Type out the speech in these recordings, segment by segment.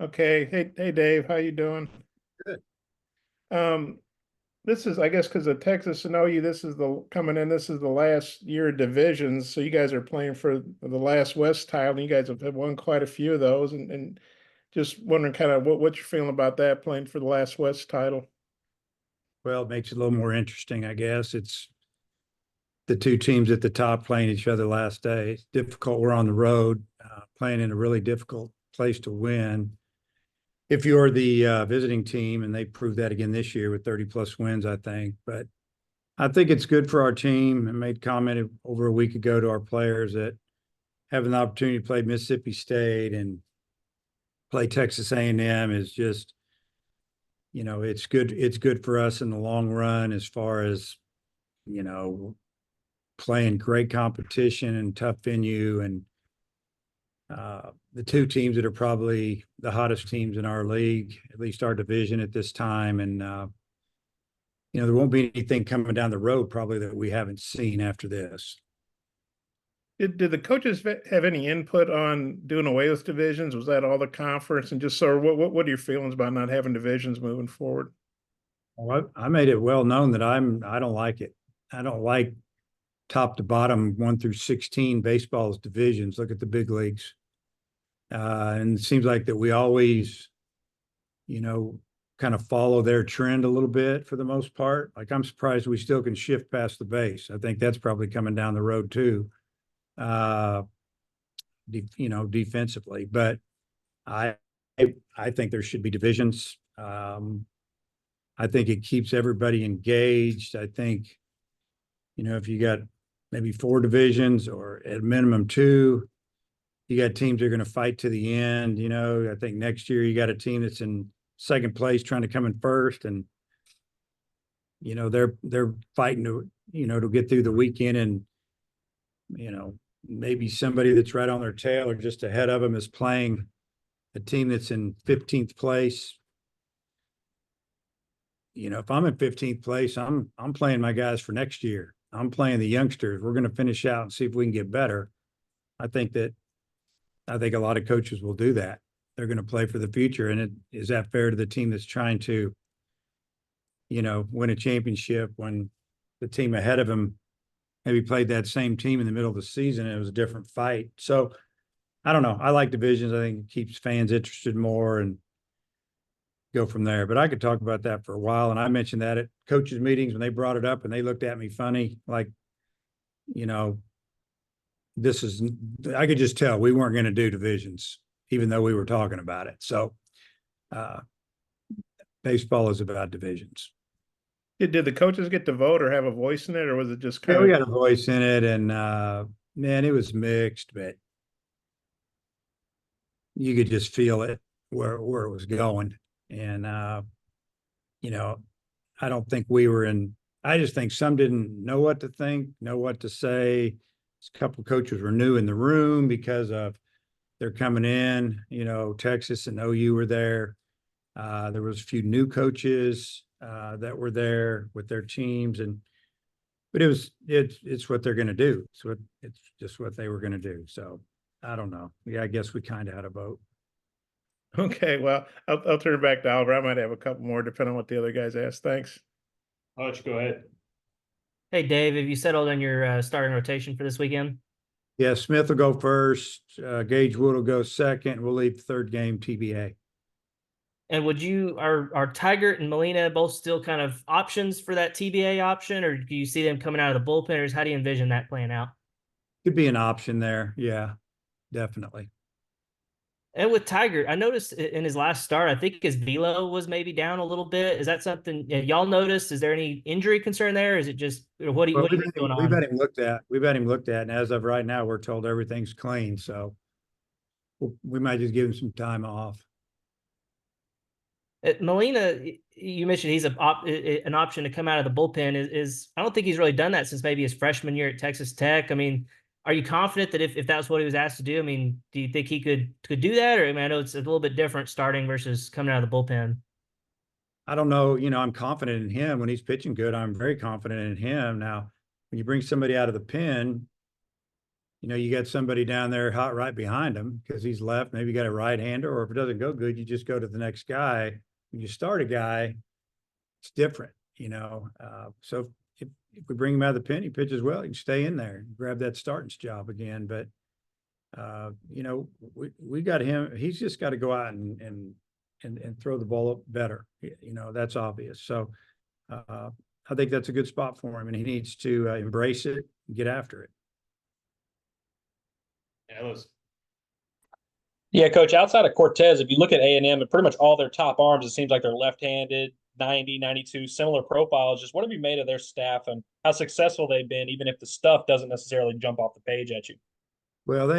Okay. Hey, Dave, how you doing? Good. Um, this is, I guess, because of Texas and OU, this is the coming in. This is the last year of divisions, so you guys are playing for the last West title. And you guys have won quite a few of those, and just wondering kind of what you're feeling about that playing for the last West title. Well, it makes it a little more interesting, I guess. It's the two teams at the top playing each other last day. It's difficult. We're on the road, playing in a really difficult place to win. If you're the visiting team, and they proved that again this year with 30 plus wins, I think. But I think it's good for our team. I made comment over a week ago to our players that having the opportunity to play Mississippi State and play Texas A&M is just, it's good. It's good for us in the long run as far as, you know, playing great competition and tough venue, and the two teams that are probably the hottest teams in our league, at least our division at this time. And there won't be anything coming down the road probably that we haven't seen after this. Did the coaches have any input on doing away with divisions? Was that all the conference? And just sort of what are your feelings about not having divisions moving forward? Well, I made it well known that I don't like it. I don't like top to bottom 1 through 16 baseball's divisions. Look at the big leagues. And it seems like that we always, you know, kind of follow their trend a little bit for the most part. Like, I'm surprised we still can shift past the base. I think that's probably coming down the road too, uh, defensively. But I, I think there should be divisions. I think it keeps everybody engaged. I think, if you got maybe 4 divisions or at minimum 2, you got teams that are going to fight to the end. I think next year you got a team that's in second place trying to come in first, and they're fighting to get through the weekend, and maybe somebody that's right on their tail or just ahead of them is playing a team that's in 15th place. If I'm in 15th place, I'm playing my guys for next year. I'm playing the youngsters. We're going to finish out and see if we can get better. I think a lot of coaches will do that. They're going to play for the future. And is that fair to the team that's trying to, win a championship when the team ahead of them maybe played that same team in the middle of the season and it was a different fight? So I don't know. I like divisions. I think it keeps fans interested more and go from there. But I could talk about that for a while. And I mentioned that at coaches' meetings when they brought it up, and they looked at me funny, like, you know, this is, I could just tell we weren't going to do divisions, even though we were talking about it. So uh, baseball is about divisions. Did the coaches get to vote or have a voice in it, or was it just Yeah, kind we of got a voice in it, and man, it was mixed, but you could just feel it where it was going. And you know, I don't think we were in. I just think some didn't know what to think, know what to say. A couple of coaches were new in the room because of they're coming in. Texas and OU were there. There was a few new coaches that were there with their teams, but it's what they're going to do. It's just what they were going to do. So I don't know. Yeah, I guess we kind of had a vote. okay? Well, I'll turn it back to Oliver. I might have a couple more depending on what the other guys ask. Thanks. Why don't you go ahead? Hey Dave, have you settled on your starting rotation for this weekend? Yeah, Smith will go first. Gage Wood will go second. We'll leave the third game TBA. And would you are Tigert and Molina both still kind of options for that TBA option, or do you see them coming out of the bullpen, or how do you envision that playing out? Could be an option there. Yeah, definitely. And with Tiger, I noticed in his last start, I think his velo was maybe down a little bit. Is that something y'all noticed? Is there any injury concern there? Is it just Well, what do you think going we've on? had him looked at. We've had him looked at, and as of right now, we're told everything's clean. So we might just give him some time off. Molina, you mentioned he's an option to come out of the bullpen. Is I don't think he's really done that since maybe his freshman year at Texas Tech. I mean, are you confident that if that's what he was asked to do, I mean, do you think he could do that? Or I mean, I know it's a little bit different starting versus coming out of the bullpen. I don't know. I'm confident in him when he's pitching good. I'm very confident in him. Now, when you bring somebody out of the pen, you got somebody down there hot right behind him because he's left. Maybe you got a right hander, or if it doesn't go good, you just go to the next guy. When you start a guy, it's different, So if we bring him out of the pen, he pitches well, he can stay in there, grab that starting job again. But we got him. He's just got to go out and throw the ball up better. That's obvious. So I think that's a good spot for him, and he needs to embrace it and get after it. Yeah, Coach, outside of Cortez, if you look at A&M and pretty much all their top arms, it seems like they're left-handed, 90, 92, similar profiles. Just what have you made of their staff and how successful they've been, even if the stuff doesn't necessarily jump off the page at you? Well,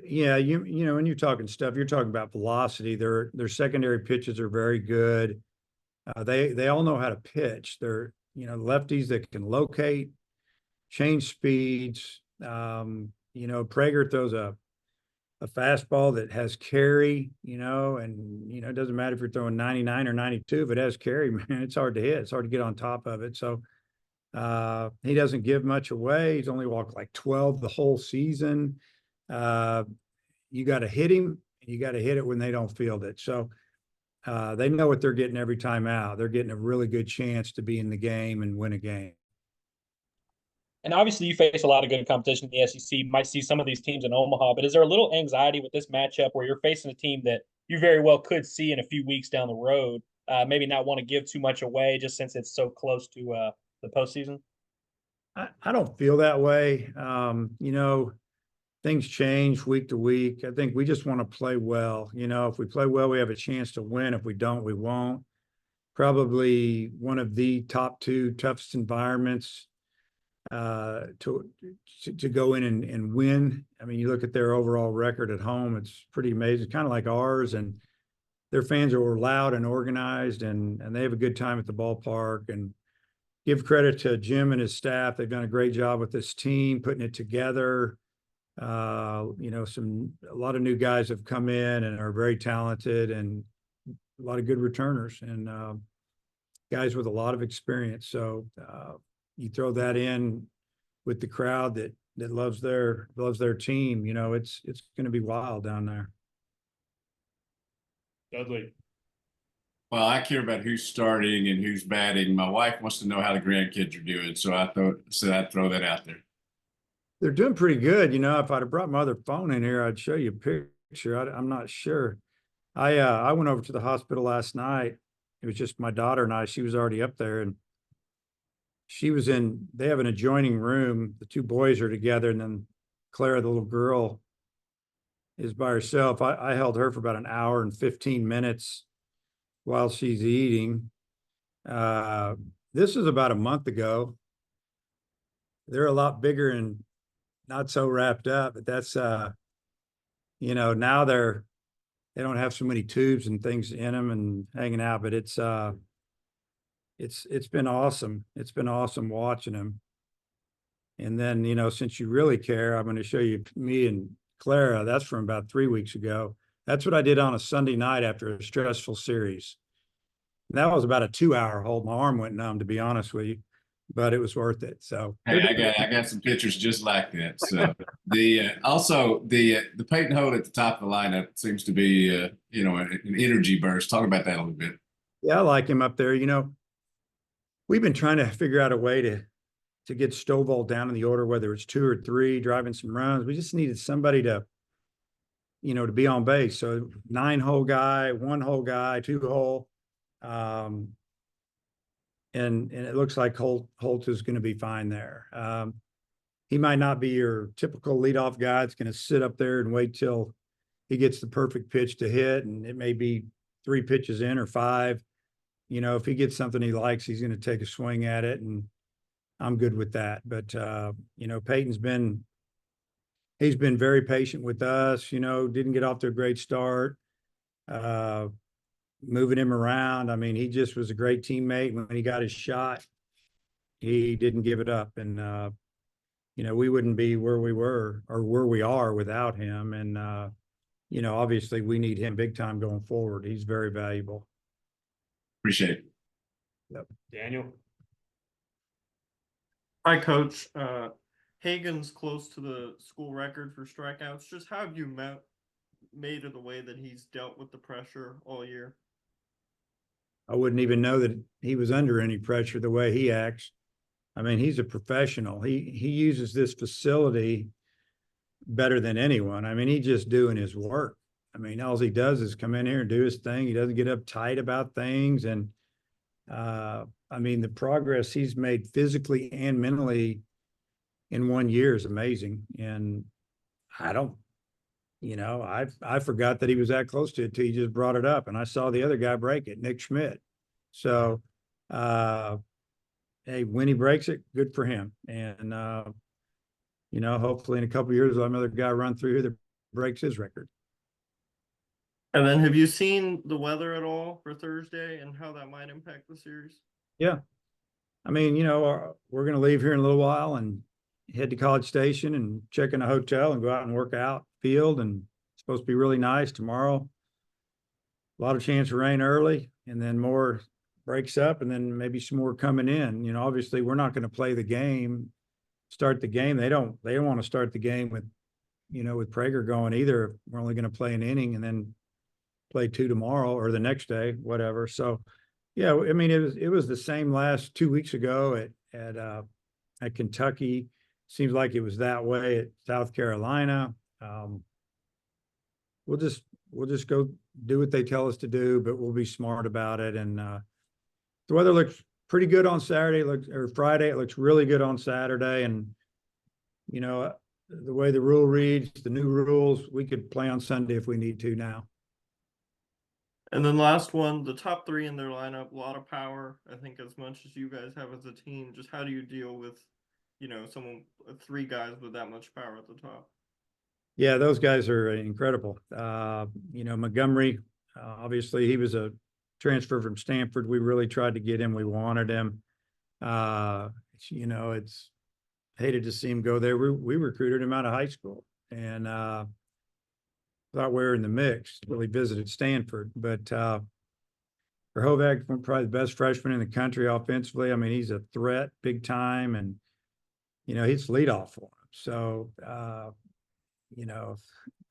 yeah, when you're talking stuff, you're talking about velocity. Their secondary pitches are very good. They all know how to pitch. They're lefties that can locate, change speeds. Prager throws a fastball that has carry, and it doesn't matter if you're throwing 99 or 92. If it has carry, man, it's hard to hit. It's hard to get on top of it. So he doesn't give much away. He's only walked like 12 the whole season. You got to hit him. You got to hit it when they don't field it. So they know what they're getting every time out. They're getting a really good chance to be in the game and win a game. And obviously, you face a lot of good competition in the SEC. You might see some of these teams in Omaha, but is there a little anxiety with this matchup where you're facing a team that you very well could see in a few weeks down the road? Maybe not want to give too much away just since it's so close to the postseason? I don't feel that way. Things change week to week. I think we just want to play well. If we play well, we have a chance to win. If we don't, we won't. Probably one of the top two toughest environments to go in and win. I mean, you look at their overall record at home, it's pretty amazing, kind of like ours. And their fans are loud and organized, and they have a good time at the ballpark. And give credit to Jim and his staff. They've done a great job with this team, putting it together. A lot of new guys have come in and are very talented, and a lot of good returners and guys with a lot of experience. So you throw that in with the crowd that loves their team, it's going to be wild down there. Dudley. Well, I care about who's starting and who's batting. My wife wants to know how the grandkids are doing, so I'd throw that out there. They're doing pretty good. If I'd have brought my other phone in here, I'd show you a picture. I'm not sure. I went over to the hospital last night. It was just my daughter and I. She was already up there, and they have an adjoining room. The two boys are together, and then Clara, the little girl, is by herself. I held her for about an hour and 15 minutes while she's eating. This is about a month ago. They're a lot bigger and not so wrapped up, but that's now they don't have so many tubes and things in them and hanging out, but it's been awesome. It's been awesome watching them. And then, since you really care, I'm going to show you me and Clara. That's from about 3 weeks ago. That's what I did on a Sunday night after a stressful series. And that was about a 2-hour hold. My arm went numb, to be honest with you, but it was worth it. So Hey, I got some pictures just like that. So the Peyton Holt at the top of the lineup seems to be an energy burst. Talk about that a little bit. Yeah, I like him up there. We've been trying to figure out a way to get Stovall down in the order, whether it's 2 or 3, driving some runs. We just needed somebody to be on base. So 9-hole guy, 1-hole guy, 2-hole. And it looks like Holt is going to be fine there. He might not be your typical leadoff guy that's going to sit up there and wait till he gets the perfect pitch to hit, and it may be 3 pitches in or 5. If he gets something he likes, he's going to take a swing at it, and I'm good with that. But Peyton's been very patient with us. Didn't get off to a great start. Moving him around. I mean, he just was a great teammate. When he got his shot, he didn't give it up. And, we wouldn't be where we were or where we are without him. And, obviously we need him big time going forward. He's very valuable. Appreciate it. Yep. Daniel. Hi, Coach. Hagen's close to the school record for strikeouts. Just how have you made of the way that he's dealt with the pressure all year? I wouldn't even know that he was under any pressure the way he acts. I mean, he's a professional. He uses this facility better than anyone. I mean, he's just doing his work. I mean, all he does is come in here and do his thing. He doesn't get uptight about things. And I mean, the progress he's made physically and mentally in 1 year is amazing. And I don't, I forgot that he was that close to it till you just brought it up. And I saw the other guy break it, Nick Schmidt. So, hey, when he breaks it, good for him. And, hopefully in a couple of years, we'll have another guy run through here that breaks his record. And then have you seen the weather at all for Thursday and how that might impact the series? Yeah. I mean, we're going to leave here in a little while and head to College Station and check in a hotel and go out and work out field. And it's supposed to be really nice tomorrow. A lot of chance of rain early, and then more breaks up, and then maybe some more coming in. Obviously we're not going to play the game, start the game. They don't want to start the game with Prager going either. We're only going to play an inning and then play 2 tomorrow or the next day, whatever. So yeah, I mean, it was the same last 2 weeks ago at Kentucky. Seems like it was that way at South Carolina. We'll just go do what they tell us to do, but we'll be smart about it. And the weather looks pretty good on Saturday, or Friday. It looks really good on Saturday. And the way the rule reads, the new rules, we could play on Sunday if we need to now. And then last one, the top 3 in their lineup, a lot of power. I think as much as you guys have as a team, just how do you deal with, 3 guys with that much power at the top? Yeah, those guys are incredible. Montgomery, obviously he was a transfer from Stanford. We really tried to get him. We wanted him. It's hated to see him go there. We recruited him out of high school and thought we were in the mix till he visited Stanford. But Verhoeven, probably the best freshman in the country offensively. I mean, he's a threat big time, and he's leadoff for him. So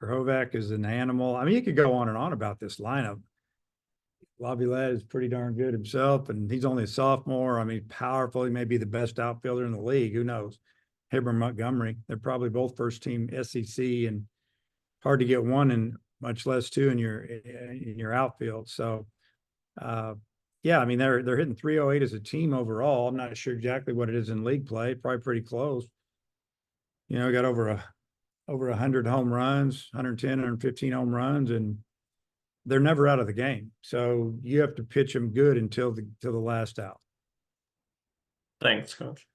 Verhoeven is an animal. I mean, you could go on and on about this lineup. Laviolette is pretty darn good himself, and he's only a sophomore. I mean, powerful. He may be the best outfielder in the league. Who knows? Him or Montgomery. They're probably both first team SEC, and hard to get one, and much less 2 in your outfield. So, yeah, I mean, they're hitting 308 as a team overall. I'm not sure exactly what it is in league play. Probably pretty close. Got over 100 home runs, 110, 115 home runs, and they're never out of the game. So you have to pitch them good until the last out. Thanks, Coach.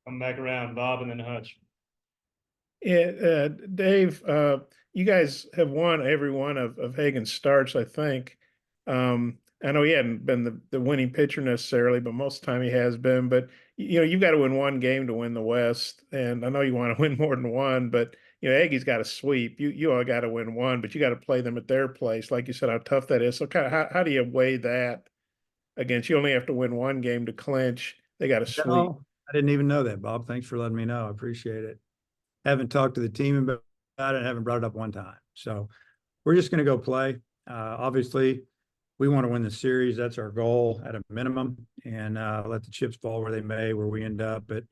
Come back around, Bob, and then Hutch. Yeah, Dave, you guys have won every one of Hagen's starts, I think. I know he hadn't been the winning pitcher necessarily, but most of the time he has been. But you've got to win one game to win the West, and I know you want to win more than one, but Aggie's got to sweep. You all got to win one, but you got to play them at their place, like you said, how tough that is. So kind of how do you weigh that against? You only have to win one game to clinch. They got to sweep. No, I didn't even know that, Bob. Thanks for letting me know. I appreciate it. Haven't talked to the team about it. Haven't brought it up one time. So we're just going to go play. Obviously, we want to win the series. That's our goal at a minimum, and let the chips fall where they may, where we end up. But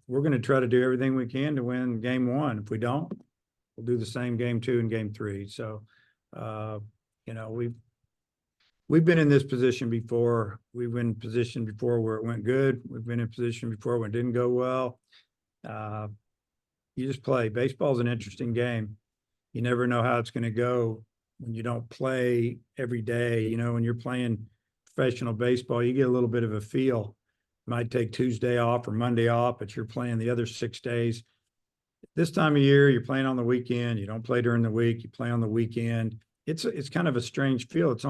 we're going to try to do everything we can to win game 1. If we don't, we'll do the same game 2 and game 3. So, we've been in this position before. We've been in position before where it went good. We've been in position before when it didn't go well. You just play. Baseball is an interesting game. You never know how it's going to go when you don't play every day. When you're playing professional baseball, you get a little bit of a feel. You might take Tuesday off or Monday off, but you're playing the other 6 days. This time of year, you're playing on the weekend. You don't play during the week. You play on the weekend. It's kind of a strange feel. It's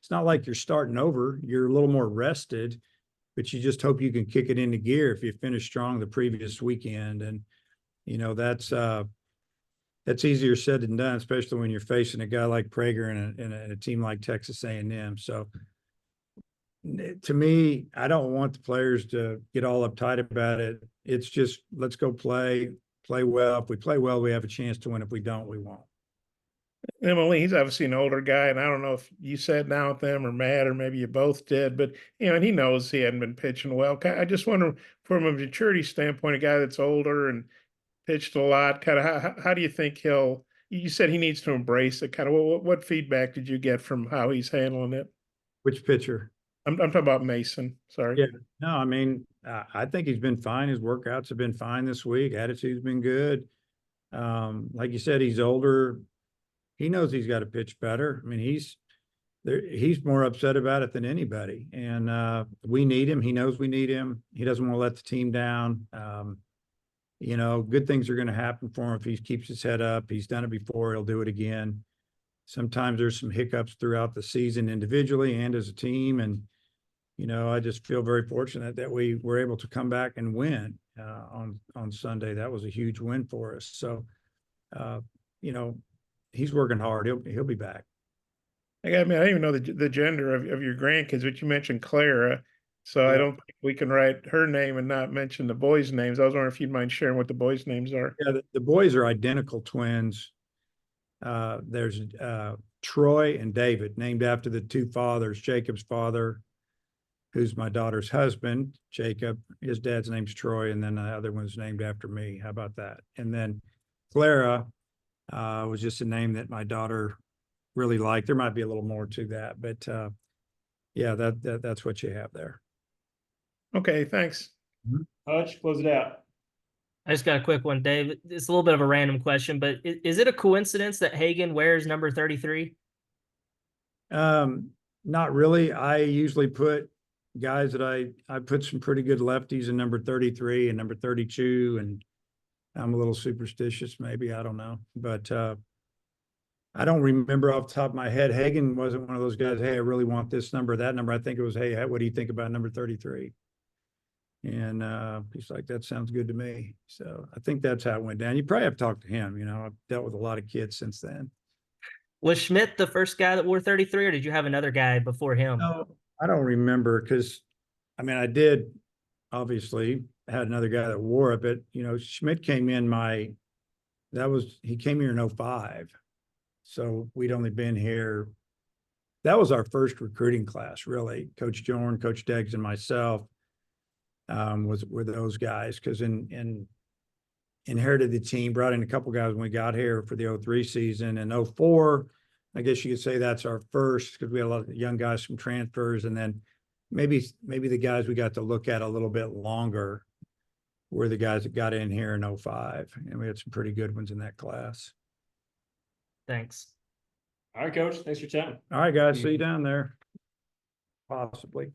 not like you're starting over. You're a little more rested, but you just hope you can kick it into gear if you finish strong the previous weekend. And that's easier said than done, especially when you're facing a guy like Prager and a team like Texas A&M. So To me, I don't want the players to get all uptight about it. It's just, let's go play well. If we play well, we have a chance to win. If we don't, we won't. Emily, he's obviously an older guy, and I don't know if you sat down with them or Matt, or maybe you both did, but and he knows he hadn't been pitching well. I just wonder, from a maturity standpoint, a guy that's older and pitched a lot, kind of how do you think he'll? You said he needs to embrace it. Kind of what feedback did you get from how he's handling it? Which pitcher? I'm talking about Mason. Sorry. Yeah. No, I mean, I think he's been fine. His workouts have been fine this week. Attitude's been good. Like you said, he's older. He knows he's got to pitch better. I mean, he's more upset about it than anybody. And we need him. He knows we need him. He doesn't want to let the team down. Good things are going to happen for him if he keeps his head up. He's done it before. He'll do it again. Sometimes there's some hiccups throughout the season individually and as a team. And, I just feel very fortunate that we were able to come back and win on Sunday. That was a huge win for us. So, he's working hard. He'll be back. I didn't even know the gender of your grandkids, but you mentioned Clara. So Yeah. I don't think we can write her name and not mention the boys' names. I was wondering if you'd mind sharing what the boys' names are. Yeah, the boys are identical twins. There's Troy and David, named after the two fathers. Jacob's father, who's my daughter's husband, Jacob. His dad's name's Troy, and then the other one's named after me. How about that? And then Clara was just a name that my daughter really liked. There might be a little more to that, but yeah, that's what you have there. Okay, thanks. Hutch, close it out. I just got a quick one, Dave. It's a little bit of a random question, but is it a coincidence that Hagan wears number 33? Not really. I usually put guys that I put some pretty good lefties in number 33 and number 32, and I'm a little superstitious, maybe, I don't know, but I don't remember off the top of my head. Hagan wasn't one of those guys, hey, I really want this number, that number. I think it was, hey, what do you think about number 33? And he's like, that sounds good to me. So I think that's how it went down. You probably have talked to him. I've dealt with a lot of kids since then. Was Schmidt the first guy that wore 33, or did you have another guy before him? No, I don't remember, because I did obviously had another guy that wore it, but Schmidt came in he came here in 05. So we'd only been here. That was our first recruiting class, really. Coach Jorn, Coach Deggs, and myself were those guys, because inherited the team, brought in a couple guys when we got here for the 03 season. And 04, I guess you could say that's our first, because we had a lot of young guys from transfers. And then maybe the guys we got to look at a little bit longer were the guys that got in here in 05. And we had some pretty good ones in that class. Thanks. All right, Coach. Thanks for your time. All right, guys. See you down there. Possibly.